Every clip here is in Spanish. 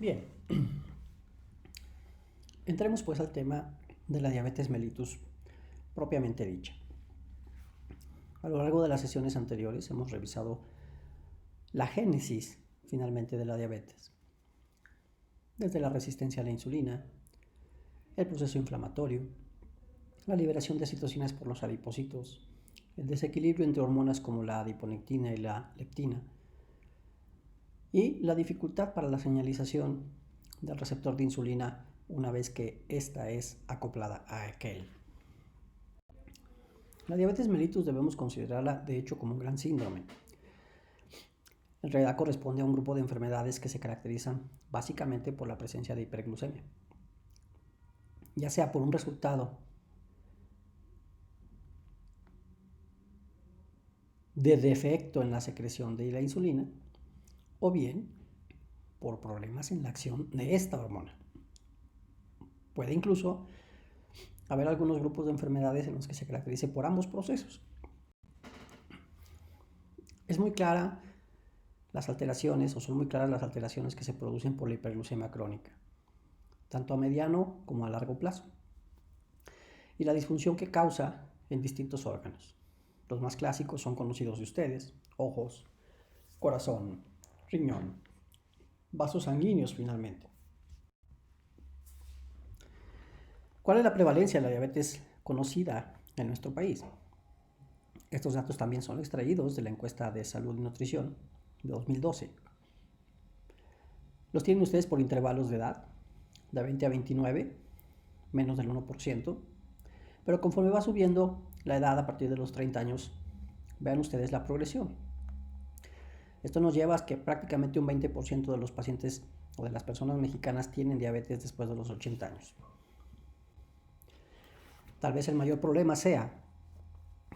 Bien, entremos pues al tema de la diabetes mellitus propiamente dicha. A lo largo de las sesiones anteriores hemos revisado la génesis finalmente de la diabetes, desde la resistencia a la insulina, el proceso inflamatorio, la liberación de citocinas por los adipocitos, el desequilibrio entre hormonas como la adiponectina y la leptina, y la dificultad para la señalización del receptor de insulina una vez que ésta es acoplada a aquel. La diabetes mellitus debemos considerarla de hecho como un gran síndrome. En realidad corresponde a un grupo de enfermedades que se caracterizan básicamente por la presencia de hiperglucemia, ya sea por un resultado de defecto en la secreción de la insulina o bien por problemas en la acción de esta hormona. Puede incluso haber algunos grupos de enfermedades en los que se caracterice por ambos procesos. Es muy clara las alteraciones, o son muy claras las alteraciones que se producen por la hiperglucemia crónica, tanto a mediano como a largo plazo, y la disfunción que causa en distintos órganos. Los más clásicos son conocidos de ustedes: ojos, corazón, riñón, vasos sanguíneos finalmente. ¿Cuál es la prevalencia de la diabetes conocida en nuestro país? Estos datos también son extraídos de la encuesta de salud y nutrición de 2012. Los tienen ustedes por intervalos de edad, de 20 a 29, menos del 1%, pero conforme va subiendo la edad a partir de los 30 años, vean ustedes la progresión. Esto nos lleva a que prácticamente un 20% de los pacientes o de las personas mexicanas tienen diabetes después de los 80 años. Tal vez el mayor problema sea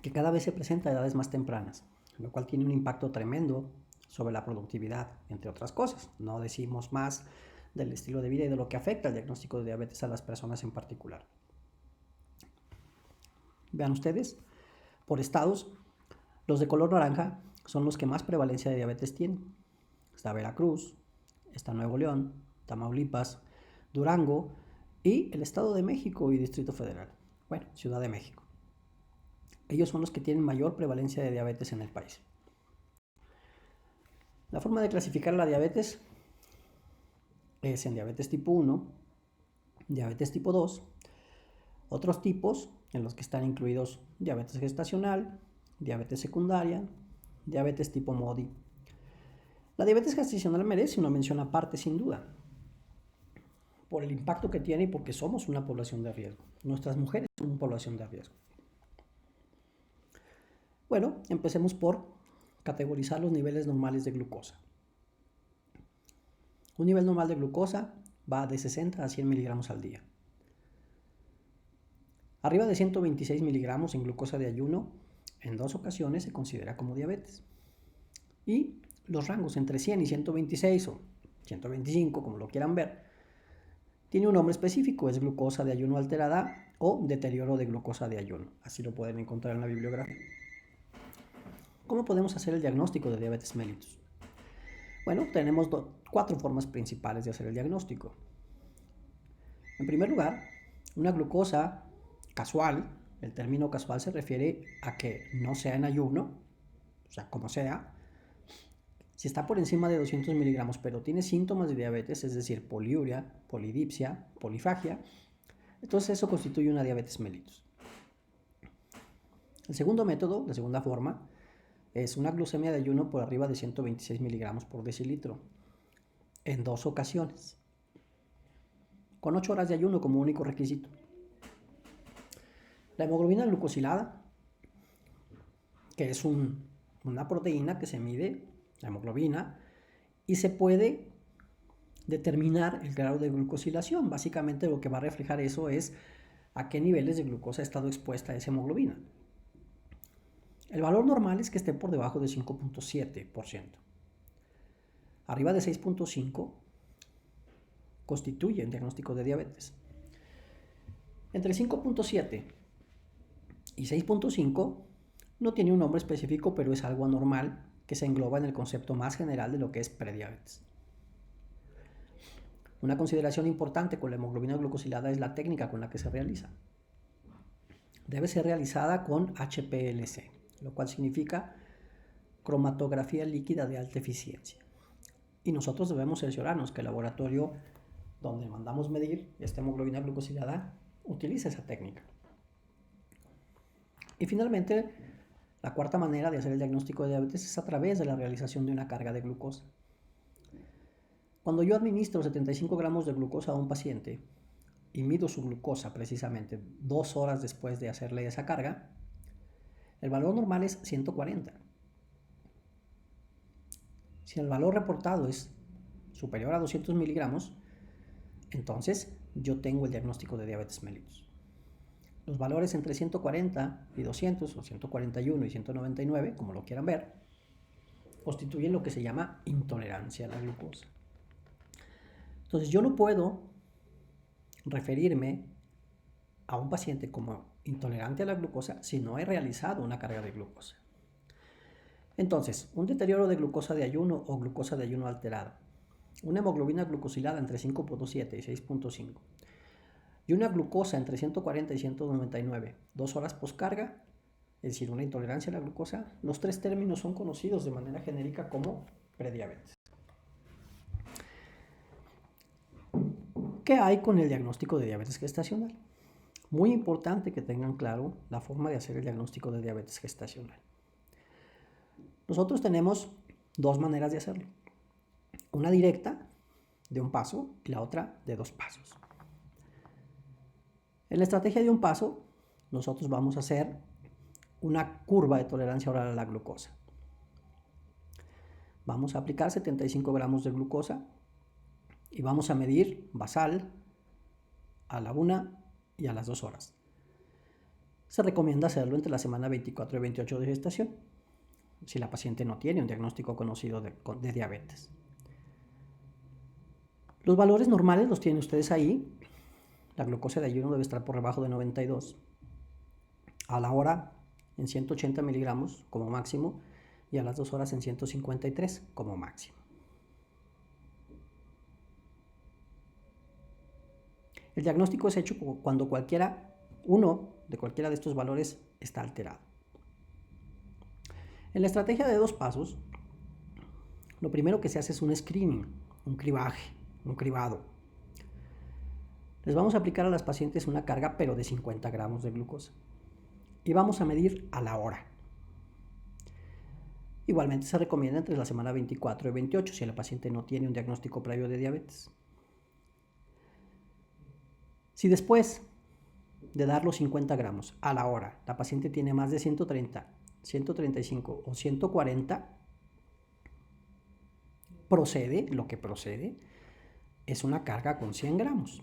que cada vez se presenta a edades más tempranas, lo cual tiene un impacto tremendo sobre la productividad, entre otras cosas. No decimos más del estilo de vida y de lo que afecta el diagnóstico de diabetes a las personas en particular. Vean ustedes, por estados, los de color naranja son los que más prevalencia de diabetes tienen. Está Veracruz, está Nuevo León, Tamaulipas, Durango y el Estado de México y Distrito Federal. Bueno, Ciudad de México. Ellos son los que tienen mayor prevalencia de diabetes en el país. La forma de clasificar la diabetes es en diabetes tipo 1, diabetes tipo 2, otros tipos en los que están incluidos diabetes gestacional, diabetes secundaria, diabetes tipo MODY. La diabetes gestacional merece una mención aparte sin duda, por el impacto que tiene y porque somos una población de riesgo. Nuestras mujeres son una población de riesgo. Bueno, empecemos por categorizar los niveles normales de glucosa. Un nivel normal de glucosa va de 60 a 100 miligramos al día. Arriba de 126 miligramos en glucosa de ayuno, en 2 ocasiones se considera como diabetes. Y los rangos entre 100 y 126 o 125, como lo quieran ver, tiene un nombre específico: es glucosa de ayuno alterada o deterioro de glucosa de ayuno. Así lo pueden encontrar en la bibliografía. ¿Cómo podemos hacer el diagnóstico de diabetes mellitus? Bueno, tenemos 4 formas principales de hacer el diagnóstico. En primer lugar, una glucosa casual. El término casual se refiere a que no sea en ayuno, o sea, como sea. Si está por encima de 200 miligramos, pero tiene síntomas de diabetes, es decir, poliuria, polidipsia, polifagia, entonces eso constituye una diabetes mellitus. El segundo método, la segunda forma, es una glucemia de ayuno por arriba de 126 miligramos por decilitro, en 2 ocasiones, con 8 horas de ayuno como único requisito. La hemoglobina glucosilada, que es una proteína que se mide, la hemoglobina, y se puede determinar el grado de glucosilación. Básicamente lo que va a reflejar eso es a qué niveles de glucosa ha estado expuesta esa hemoglobina. El valor normal es que esté por debajo de 5.7%. Arriba de 6.5 constituye un diagnóstico de diabetes. Entre 5.7 y 6.5 no tiene un nombre específico, pero es algo anormal que se engloba en el concepto más general de lo que es prediabetes. Una consideración importante con la hemoglobina glucosilada es la técnica con la que se realiza. Debe ser realizada con HPLC, lo cual significa cromatografía líquida de alta eficiencia. Y nosotros debemos cerciorarnos que el laboratorio donde mandamos medir esta hemoglobina glucosilada utiliza esa técnica. Y finalmente, la cuarta manera de hacer el diagnóstico de diabetes es a través de la realización de una carga de glucosa. Cuando yo administro 75 gramos de glucosa a un paciente y mido su glucosa precisamente 2 horas después de hacerle esa carga, el valor normal es 140. Si el valor reportado es superior a 200 miligramos, entonces yo tengo el diagnóstico de diabetes mellitus. Los valores entre 140 y 200, o 141 y 199, como lo quieran ver, constituyen lo que se llama intolerancia a la glucosa. Entonces yo no puedo referirme a un paciente como intolerante a la glucosa si no he realizado una carga de glucosa. Entonces, un deterioro de glucosa de ayuno o glucosa de ayuno alterada, una hemoglobina glucosilada entre 5.7 y 6.5 y una glucosa entre 140 y 199, 2 horas poscarga, es decir, una intolerancia a la glucosa, los tres términos son conocidos de manera genérica como prediabetes. ¿Qué hay con el diagnóstico de diabetes gestacional? Muy importante que tengan claro la forma de hacer el diagnóstico de diabetes gestacional. Nosotros tenemos dos maneras de hacerlo. Una directa, de un paso, y la otra de 2 pasos. En la estrategia de un paso, nosotros vamos a hacer una curva de tolerancia oral a la glucosa. Vamos a aplicar 75 gramos de glucosa y vamos a medir basal a la 1 y a las 2 horas. Se recomienda hacerlo entre la semana 24 y 28 de gestación, si la paciente no tiene un diagnóstico conocido de diabetes. Los valores normales los tienen ustedes ahí. La glucosa de ayuno debe estar por debajo de 92. A la hora en 180 miligramos como máximo y a las 2 horas en 153 como máximo. El diagnóstico es hecho cuando uno de cualquiera de estos valores está alterado. En la estrategia de 2 pasos, lo primero que se hace es un screening, un cribaje, un cribado. Les vamos a aplicar a las pacientes una carga, pero de 50 gramos de glucosa. Y vamos a medir a la hora. Igualmente se recomienda entre la semana 24 y 28 si la paciente no tiene un diagnóstico previo de diabetes. Si después de dar los 50 gramos a la hora, la paciente tiene más de 130, 135 o 140, lo que procede es una carga con 100 gramos.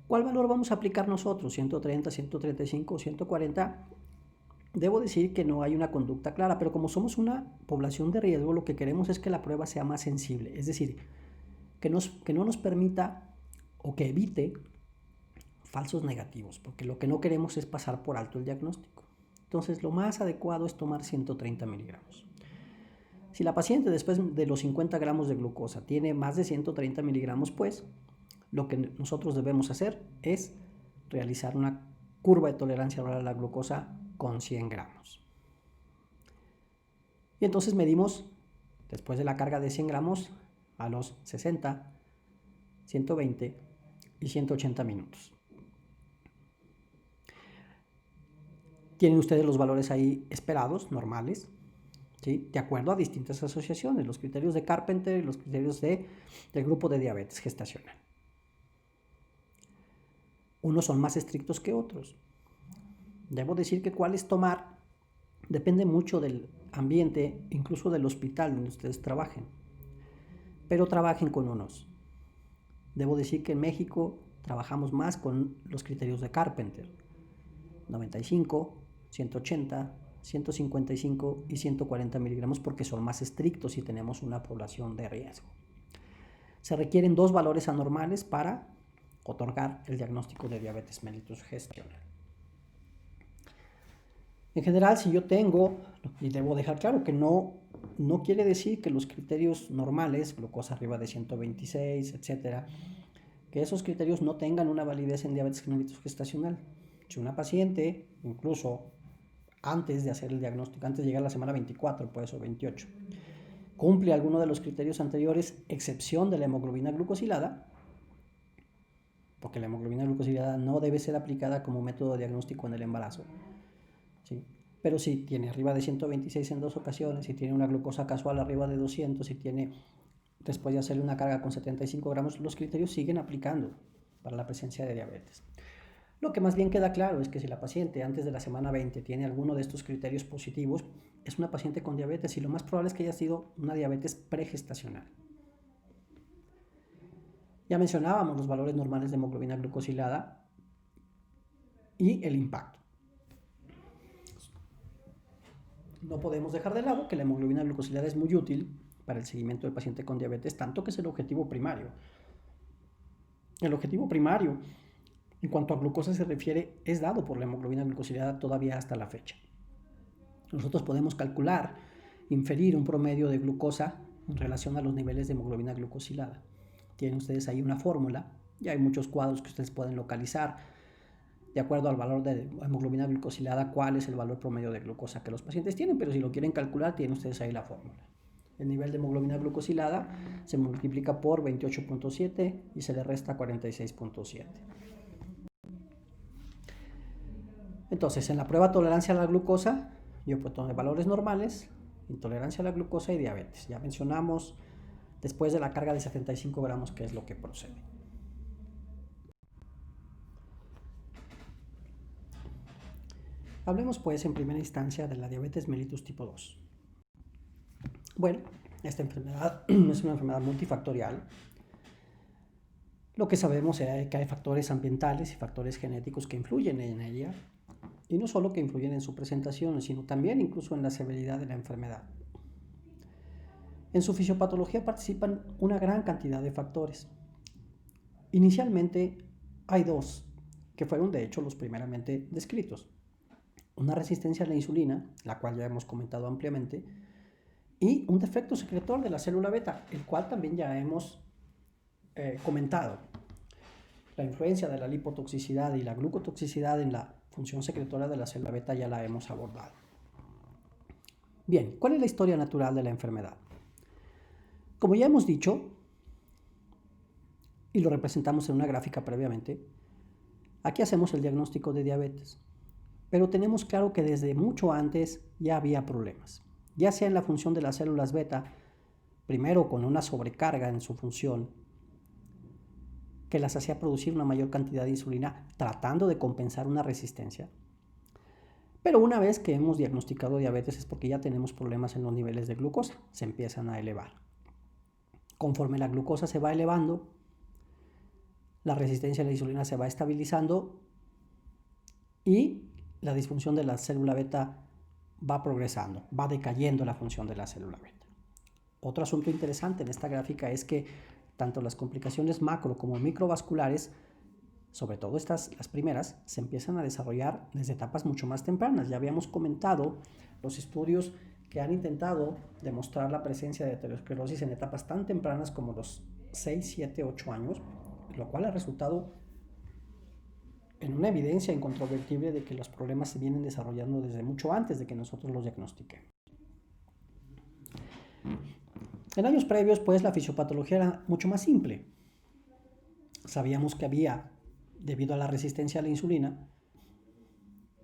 ¿Cuál valor vamos a aplicar nosotros? 130, 135 o 140. Debo decir que no hay una conducta clara, pero como somos una población de riesgo, lo que queremos es que la prueba sea más sensible, es decir, que no nos permita o que evite falsos negativos, porque lo que no queremos es pasar por alto el diagnóstico. Entonces, lo más adecuado es tomar 130 miligramos. Si la paciente después de los 50 gramos de glucosa tiene más de 130 miligramos, pues lo que nosotros debemos hacer es realizar una curva de tolerancia oral a la glucosa con 100 gramos. Y entonces medimos, después de la carga de 100 gramos, a los 60, 120 y 180 minutos. Tienen ustedes los valores ahí esperados, normales, ¿sí? De acuerdo a distintas asociaciones, los criterios de Carpenter y los criterios del grupo de diabetes gestacional. Unos son más estrictos que otros. Debo decir que cuáles tomar depende mucho del ambiente, incluso del hospital donde ustedes trabajen. Pero trabajen con unos. Debo decir que en México trabajamos más con los criterios de Carpenter. 95, 180, 155 y 140 miligramos porque son más estrictos y tenemos una población de riesgo. Se requieren 2 valores anormales para otorgar el diagnóstico de diabetes mellitus gestacional. En general, si yo tengo, y debo dejar claro que no no quiere decir que los criterios normales, glucosa arriba de 126, etcétera, que esos criterios no tengan una validez en diabetes mellitus gestacional. Si una paciente, incluso antes de hacer el diagnóstico, antes de llegar a la semana 24, pues, o 28, cumple alguno de los criterios anteriores, excepción de la hemoglobina glucosilada, porque la hemoglobina glucosilada no debe ser aplicada como método de diagnóstico en el embarazo, ¿sí? Pero si tiene arriba de 126 en 2 ocasiones, si tiene una glucosa casual arriba de 200, si tiene, después de hacerle una carga con 75 gramos, los criterios siguen aplicando para la presencia de diabetes. Lo que más bien queda claro es que si la paciente antes de la semana 20 tiene alguno de estos criterios positivos, es una paciente con diabetes y lo más probable es que haya sido una diabetes pregestacional. Ya mencionábamos los valores normales de hemoglobina glucosilada y el impacto. No podemos dejar de lado que la hemoglobina glucosilada es muy útil para el seguimiento del paciente con diabetes, tanto que es el objetivo primario. El objetivo primario, en cuanto a glucosa se refiere, es dado por la hemoglobina glucosilada todavía hasta la fecha. Nosotros podemos calcular, inferir un promedio de glucosa en relación a los niveles de hemoglobina glucosilada. Tienen ustedes ahí una fórmula, y hay muchos cuadros que ustedes pueden localizar de acuerdo al valor de hemoglobina glucosilada, cuál es el valor promedio de glucosa que los pacientes tienen, pero si lo quieren calcular, tienen ustedes ahí la fórmula. El nivel de hemoglobina glucosilada se multiplica por 28.7 y se le resta 46.7. Entonces, en la prueba tolerancia a la glucosa, yo puedo tener valores normales, intolerancia a la glucosa y diabetes. Ya mencionamos después de la carga de 75 gramos qué es lo que procede. Hablemos pues en primera instancia de la diabetes mellitus tipo 2. Bueno, esta enfermedad es una enfermedad multifactorial. Lo que sabemos es que hay factores ambientales y factores genéticos que influyen en ella, y no solo que influyen en su presentación, sino también incluso en la severidad de la enfermedad. En su fisiopatología participan una gran cantidad de factores. Inicialmente hay dos, que fueron de hecho los primeramente descritos. Una resistencia a la insulina, la cual ya hemos comentado ampliamente, y un defecto secretor de la célula beta, el cual también ya hemos comentado. La influencia de la lipotoxicidad y la glucotoxicidad en la función secretora de la célula beta ya la hemos abordado. Bien, ¿cuál es la historia natural de la enfermedad? Como ya hemos dicho, y lo representamos en una gráfica previamente, aquí hacemos el diagnóstico de diabetes, pero tenemos claro que desde mucho antes ya había problemas, ya sea en la función de las células beta, primero con una sobrecarga en su función, que las hacía producir una mayor cantidad de insulina tratando de compensar una resistencia. Pero una vez que hemos diagnosticado diabetes es porque ya tenemos problemas en los niveles de glucosa, se empiezan a elevar. Conforme la glucosa se va elevando, la resistencia a la insulina se va estabilizando y la disfunción de la célula beta va progresando, va decayendo la función de la célula beta. Otro asunto interesante en esta gráfica es que tanto las complicaciones macro como microvasculares, sobre todo las primeras, se empiezan a desarrollar desde etapas mucho más tempranas. Ya habíamos comentado los estudios que han intentado demostrar la presencia de aterosclerosis en etapas tan tempranas como los 6, 7, 8 años, lo cual ha resultado en una evidencia incontrovertible de que los problemas se vienen desarrollando desde mucho antes de que nosotros los diagnostiquemos. En años previos, pues, la fisiopatología era mucho más simple. Sabíamos que había, debido a la resistencia a la insulina,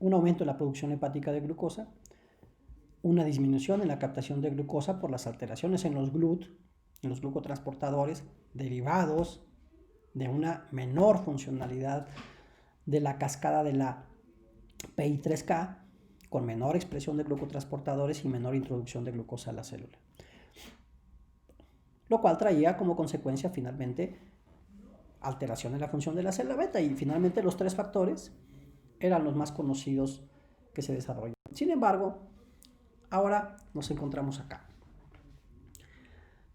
un aumento en la producción hepática de glucosa, una disminución en la captación de glucosa por las alteraciones en los GLUT, en los glucotransportadores, derivados de una menor funcionalidad de la cascada de la PI3K, con menor expresión de glucotransportadores y menor introducción de glucosa a la célula. Lo cual traía como consecuencia finalmente alteración en la función de la célula beta, y finalmente los tres factores eran los más conocidos que se desarrollan. Sin embargo, ahora nos encontramos acá.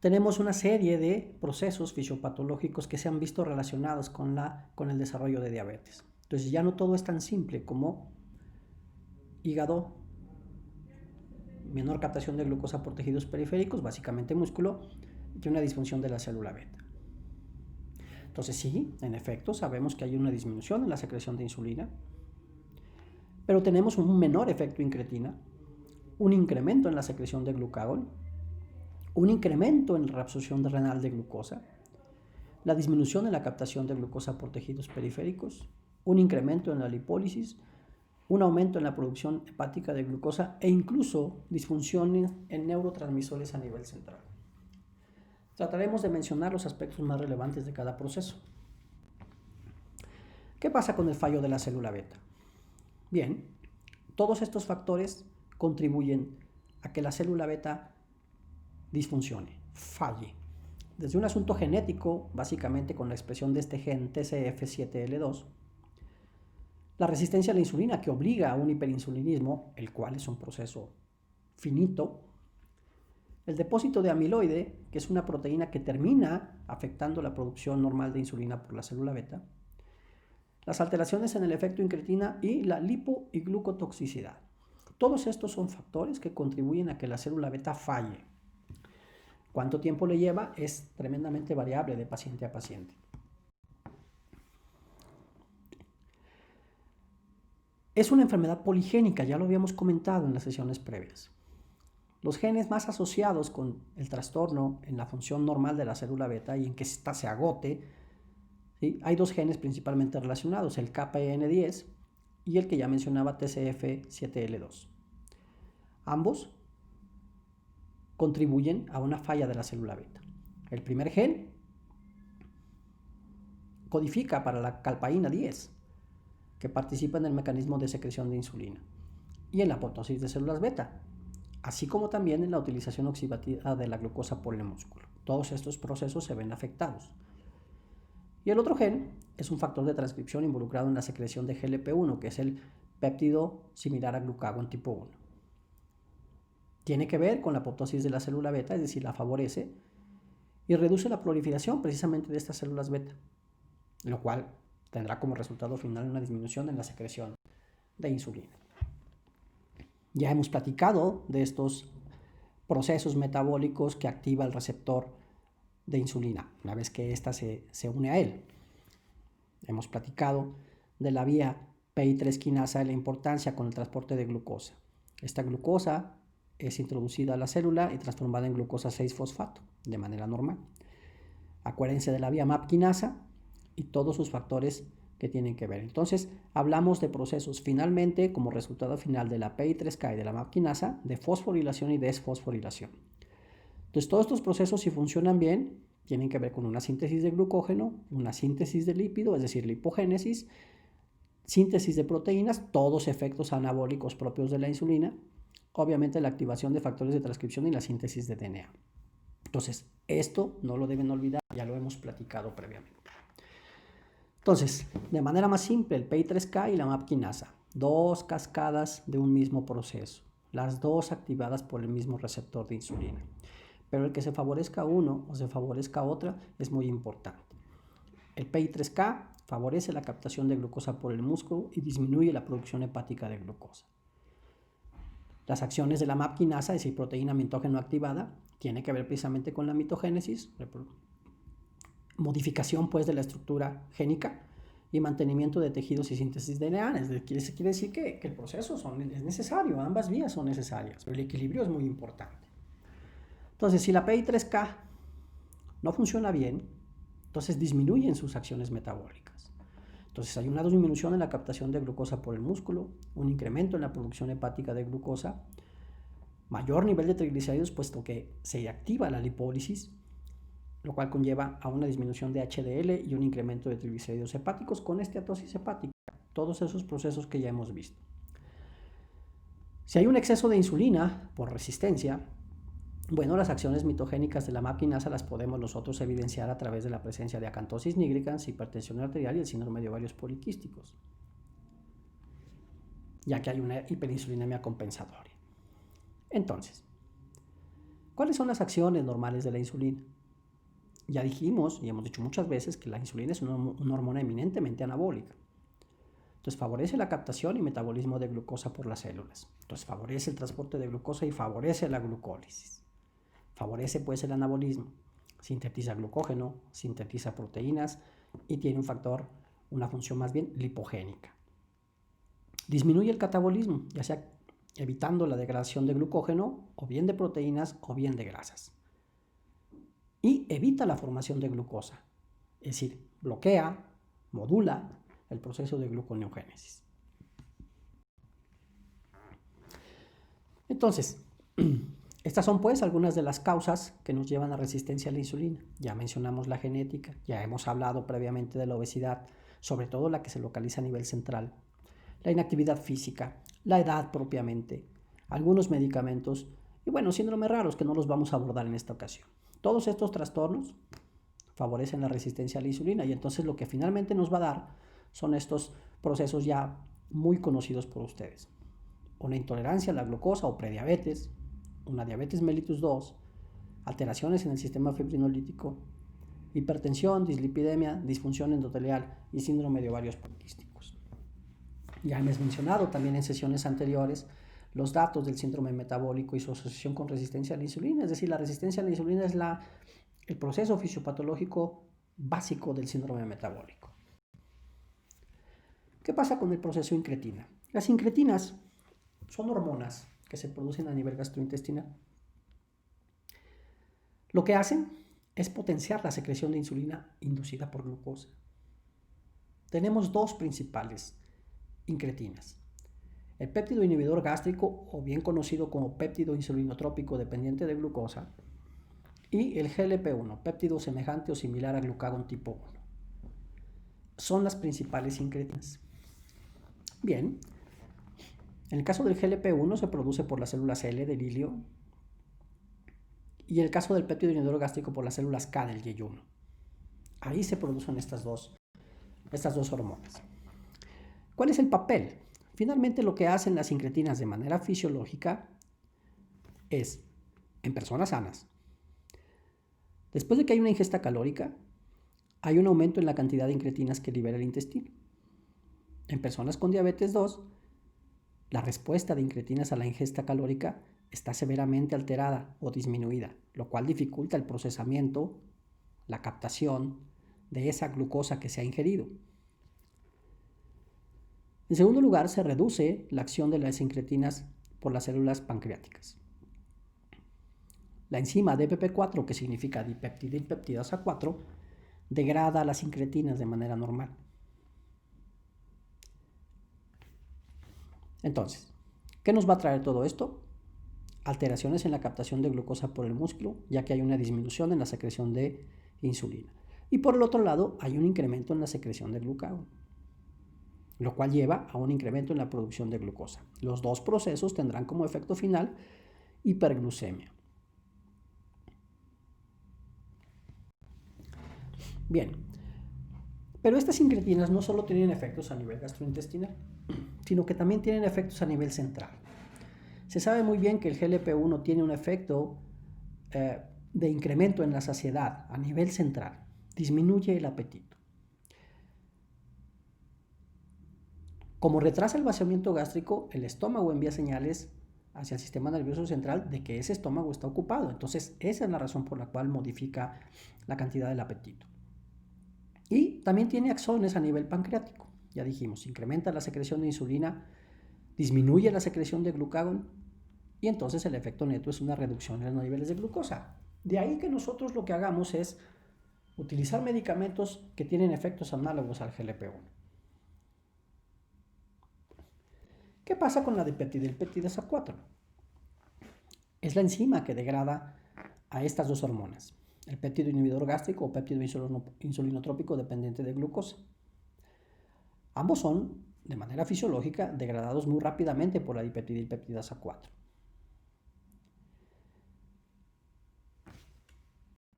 Tenemos una serie de procesos fisiopatológicos que se han visto relacionados con el desarrollo de diabetes. Entonces ya no todo es tan simple como hígado, menor captación de glucosa por tejidos periféricos, básicamente músculo, y una disfunción de la célula beta. Entonces sí, en efecto, sabemos que hay una disminución en la secreción de insulina, pero tenemos un menor efecto incretina, un incremento en la secreción de glucagón, un incremento en la reabsorción renal de glucosa, la disminución en la captación de glucosa por tejidos periféricos, un incremento en la lipólisis, un aumento en la producción hepática de glucosa e incluso disfunciones en neurotransmisores a nivel central. Trataremos de mencionar los aspectos más relevantes de cada proceso. ¿Qué pasa con el fallo de la célula beta? Bien, todos estos factores contribuyen a que la célula beta disfuncione, falle. Desde un asunto genético, básicamente con la expresión de este gen TCF7L2, la resistencia a la insulina que obliga a un hiperinsulinismo, el cual es un proceso finito, el depósito de amiloide, que es una proteína que termina afectando la producción normal de insulina por la célula beta, las alteraciones en el efecto incretina y la lipo y glucotoxicidad. Todos estos son factores que contribuyen a que la célula beta falle. ¿Cuánto tiempo le lleva? Es tremendamente variable de paciente a paciente. Es una enfermedad poligénica, ya lo habíamos comentado en las sesiones previas. Los genes más asociados con el trastorno en la función normal de la célula beta y en que ésta se agote, ¿sí? Hay dos genes principalmente relacionados, el KPN10 y el que ya mencionaba TCF7L2. Ambos contribuyen a una falla de la célula beta. El primer gen codifica para la calpaína 10, que participa en el mecanismo de secreción de insulina y en la apoptosis de células beta, así como también en la utilización oxidativa de la glucosa por el músculo. Todos estos procesos se ven afectados. Y el otro gen es un factor de transcripción involucrado en la secreción de GLP-1, que es el péptido similar a glucagón tipo 1. Tiene que ver con la apoptosis de la célula beta, es decir, la favorece y reduce la proliferación precisamente de estas células beta, lo cual tendrá como resultado final una disminución en la secreción de insulina. Ya hemos platicado de estos procesos metabólicos que activa el receptor de insulina, una vez que ésta se une a él. Hemos platicado de la vía PI3 quinasa y la importancia con el transporte de glucosa. Esta glucosa es introducida a la célula y transformada en glucosa 6-fosfato de manera normal. Acuérdense de la vía MAP quinasa y todos sus factores que tienen que ver. Entonces, hablamos de procesos finalmente, como resultado final de la PI3K y de la MAP quinasa, de fosforilación y desfosforilación. Entonces, todos estos procesos, si funcionan bien, tienen que ver con una síntesis de glucógeno, una síntesis de lípido, es decir, lipogénesis, síntesis de proteínas, todos efectos anabólicos propios de la insulina, obviamente la activación de factores de transcripción y la síntesis de DNA. Entonces, esto no lo deben olvidar, ya lo hemos platicado previamente. Entonces, de manera más simple, el PI3K y la MAP quinasa, dos cascadas de un mismo proceso, las dos activadas por el mismo receptor de insulina. Pero el que se favorezca uno o se favorezca otra es muy importante. El PI3K favorece la captación de glucosa por el músculo y disminuye la producción hepática de glucosa. Las acciones de la MAP quinasa, es decir, proteína mitógeno activada, tiene que ver precisamente con la mitogénesis, modificación pues de la estructura génica y mantenimiento de tejidos y síntesis de DNA. Quiere decir que el proceso es necesario, ambas vías son necesarias, pero el equilibrio es muy importante. Entonces, si la PI3K no funciona bien, entonces disminuyen sus acciones metabólicas. Entonces hay una disminución en la captación de glucosa por el músculo, un incremento en la producción hepática de glucosa, mayor nivel de triglicéridos puesto que se activa la lipólisis, lo cual conlleva a una disminución de HDL y un incremento de triglicéridos hepáticos con esteatosis hepática. Todos esos procesos que ya hemos visto. Si hay un exceso de insulina por resistencia, bueno, las acciones mitogénicas de la MAP quinasa las podemos nosotros evidenciar a través de la presencia de acantosis nigricans, hipertensión arterial y el síndrome de ovarios poliquísticos, ya que hay una hiperinsulinemia compensatoria. Entonces, ¿cuáles son las acciones normales de la insulina? Ya dijimos y hemos dicho muchas veces que la insulina es una hormona eminentemente anabólica. Entonces favorece la captación y metabolismo de glucosa por las células. Entonces favorece el transporte de glucosa y favorece la glucólisis. Favorece pues el anabolismo. Sintetiza glucógeno, sintetiza proteínas y tiene un factor, una función más bien lipogénica. Disminuye el catabolismo, ya sea evitando la degradación de glucógeno o bien de proteínas o bien de grasas. Y evita la formación de glucosa, es decir, bloquea, modula el proceso de gluconeogénesis. Entonces, estas son pues algunas de las causas que nos llevan a resistencia a la insulina. Ya mencionamos la genética, ya hemos hablado previamente de la obesidad, sobre todo la que se localiza a nivel central, la inactividad física, la edad propiamente, algunos medicamentos y bueno, síndromes raros que no los vamos a abordar en esta ocasión. Todos estos trastornos favorecen la resistencia a la insulina y entonces lo que finalmente nos va a dar son estos procesos ya muy conocidos por ustedes. Una intolerancia a la glucosa o prediabetes, una diabetes mellitus 2, alteraciones en el sistema fibrinolítico, hipertensión, dislipidemia, disfunción endotelial y síndrome de ovarios poliquísticos. Ya hemos mencionado también en sesiones anteriores los datos del síndrome metabólico y su asociación con resistencia a la insulina, es decir, la resistencia a la insulina es el proceso fisiopatológico básico del síndrome metabólico. ¿Qué pasa con el proceso incretina? Las incretinas son hormonas que se producen a nivel gastrointestinal. Lo que hacen es potenciar la secreción de insulina inducida por glucosa. Tenemos dos principales incretinas. El péptido inhibidor gástrico, o bien conocido como péptido insulinotrópico dependiente de glucosa, y el GLP-1, péptido semejante o similar a glucagón tipo 1. Son las principales incretinas. Bien, en el caso del GLP-1 se produce por las células L del hilio y en el caso del péptido inhibidor gástrico por las células K del yeyuno. Ahí se producen estas dos hormonas. ¿Cuál es el papel? Finalmente lo que hacen las incretinas de manera fisiológica es, en personas sanas, después de que hay una ingesta calórica, hay un aumento en la cantidad de incretinas que libera el intestino. En personas con diabetes 2, la respuesta de incretinas a la ingesta calórica está severamente alterada o disminuida, lo cual dificulta el procesamiento, la captación de esa glucosa que se ha ingerido. En segundo lugar, se reduce la acción de las incretinas por las células pancreáticas. La enzima DPP4, que significa dipeptidilpeptidasa 4, degrada las incretinas de manera normal. Entonces, ¿qué nos va a traer todo esto? Alteraciones en la captación de glucosa por el músculo, ya que hay una disminución en la secreción de insulina. Y por el otro lado, hay un incremento en la secreción de glucagón, lo cual lleva a un incremento en la producción de glucosa. Los dos procesos tendrán como efecto final hiperglucemia. Bien, pero estas incretinas no solo tienen efectos a nivel gastrointestinal, sino que también tienen efectos a nivel central. Se sabe muy bien que el GLP-1 tiene un efecto de incremento en la saciedad a nivel central, disminuye el apetito. Como retrasa el vaciamiento gástrico, el estómago envía señales hacia el sistema nervioso central de que ese estómago está ocupado. Entonces, esa es la razón por la cual modifica la cantidad del apetito. Y también tiene axones a nivel pancreático. Ya dijimos, incrementa la secreción de insulina, disminuye la secreción de glucagón y entonces el efecto neto es una reducción en los niveles de glucosa. De ahí que nosotros lo que hagamos es utilizar medicamentos que tienen efectos análogos al GLP-1. ¿Qué pasa con la dipeptidilpeptidasa 4? Es la enzima que degrada a estas dos hormonas, el péptido inhibidor gástrico o péptido insulinotrópico dependiente de glucosa. Ambos son, de manera fisiológica, degradados muy rápidamente por la dipeptidilpeptidasa 4.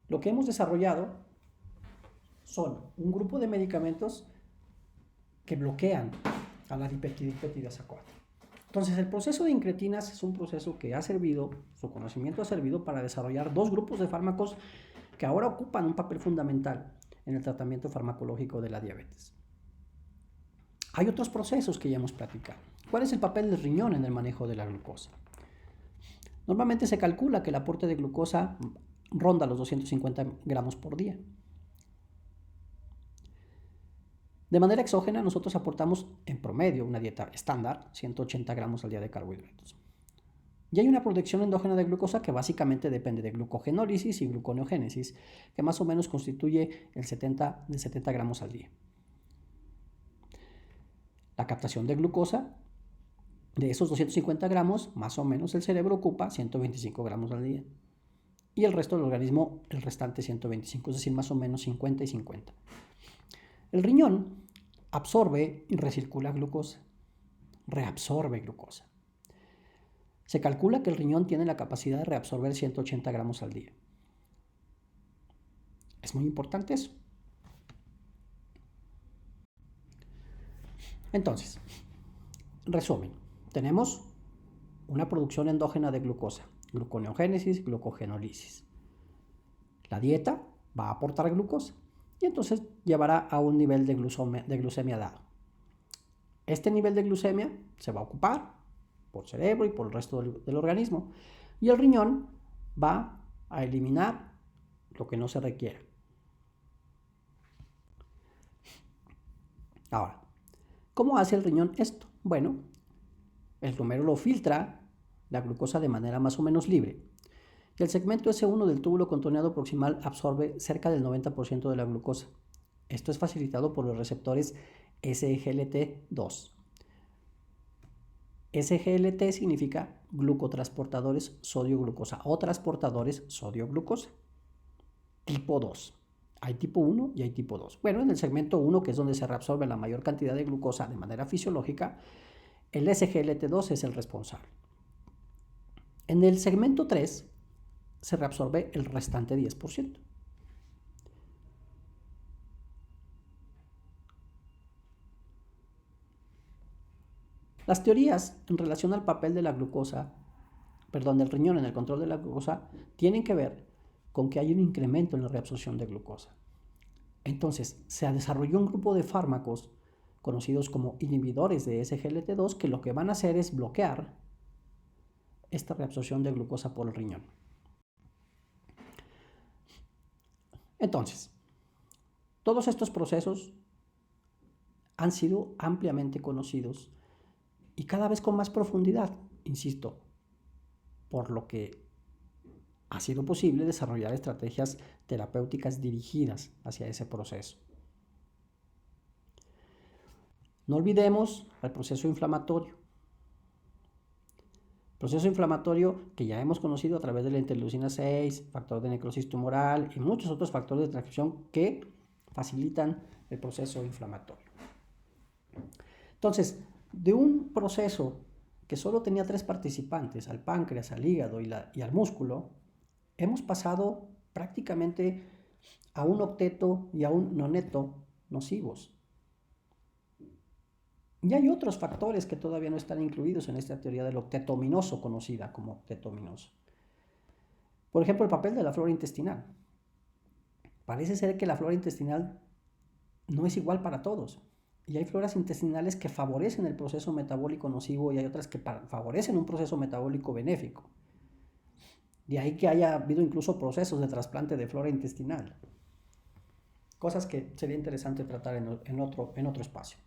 Lo que hemos desarrollado son un grupo de medicamentos que bloquean a la dipeptidilpeptidasa 4. Entonces, el proceso de incretinas es un proceso que ha servido, su conocimiento ha servido para desarrollar dos grupos de fármacos que ahora ocupan un papel fundamental en el tratamiento farmacológico de la diabetes. hay otros procesos que ya hemos platicado. ¿Cuál es el papel del riñón en el manejo de la glucosa? Normalmente se calcula que el aporte de glucosa ronda los 250 gramos por día. De manera exógena, nosotros aportamos en promedio una dieta estándar, 180 gramos al día de carbohidratos. Y hay una producción endógena de glucosa que básicamente depende de glucogenólisis y gluconeogénesis, que más o menos constituye el 70 gramos al día. La captación de glucosa, de esos 250 gramos, más o menos el cerebro ocupa 125 gramos al día. Y el resto del organismo, el restante 125, es decir, más o menos 50 y 50. El riñón absorbe y recircula glucosa, reabsorbe glucosa. Se calcula que el riñón tiene la capacidad de reabsorber 180 gramos al día. Es muy importante eso. Entonces, resumen, tenemos una producción endógena de glucosa, gluconeogénesis, glucogenólisis. La dieta va a aportar glucosa y entonces llevará a un nivel de glucemia dado. Este nivel de glucemia se va a ocupar por el cerebro y por el resto del organismo y el riñón va a eliminar lo que no se requiere. Ahora, ¿cómo hace el riñón esto? Bueno, el glomérulo filtra la glucosa de manera más o menos libre y el segmento S1 del túbulo contorneado proximal absorbe cerca del 90% de la glucosa. Esto es facilitado por los receptores SGLT2. SGLT significa glucotransportadores sodio-glucosa o transportadores sodio-glucosa. Tipo 2. Hay tipo 1 y hay tipo 2. Bueno, en el segmento 1, que es donde se reabsorbe la mayor cantidad de glucosa de manera fisiológica, el SGLT2 es el responsable. En el segmento 3 se reabsorbe el restante 10%. Las teorías en relación al papel de la glucosa, del riñón en el control de la glucosa, tienen que ver con que hay un incremento en la reabsorción de glucosa. Entonces, se desarrolló un grupo de fármacos conocidos como inhibidores de SGLT2 que lo que van a hacer es bloquear esta reabsorción de glucosa por el riñón. Entonces, todos estos procesos han sido ampliamente conocidos y cada vez con más profundidad, insisto, por lo que ha sido posible desarrollar estrategias terapéuticas dirigidas hacia ese proceso. No olvidemos el proceso inflamatorio. Proceso inflamatorio que ya hemos conocido a través de la interleucina 6, factor de necrosis tumoral y muchos otros factores de transcripción que facilitan el proceso inflamatorio. Entonces, de un proceso que solo tenía 3 participantes, al páncreas, al hígado y al músculo, hemos pasado prácticamente a un octeto y a un noneto nocivos. Y hay otros factores que todavía no están incluidos en esta teoría del octeto ominoso, conocida como octeto ominoso. Por ejemplo, el papel de la flora intestinal. Parece ser que la flora intestinal no es igual para todos. Y hay floras intestinales que favorecen el proceso metabólico nocivo y hay otras que favorecen un proceso metabólico benéfico. De ahí que haya habido incluso procesos de trasplante de flora intestinal. Cosas que sería interesante tratar en otro espacio.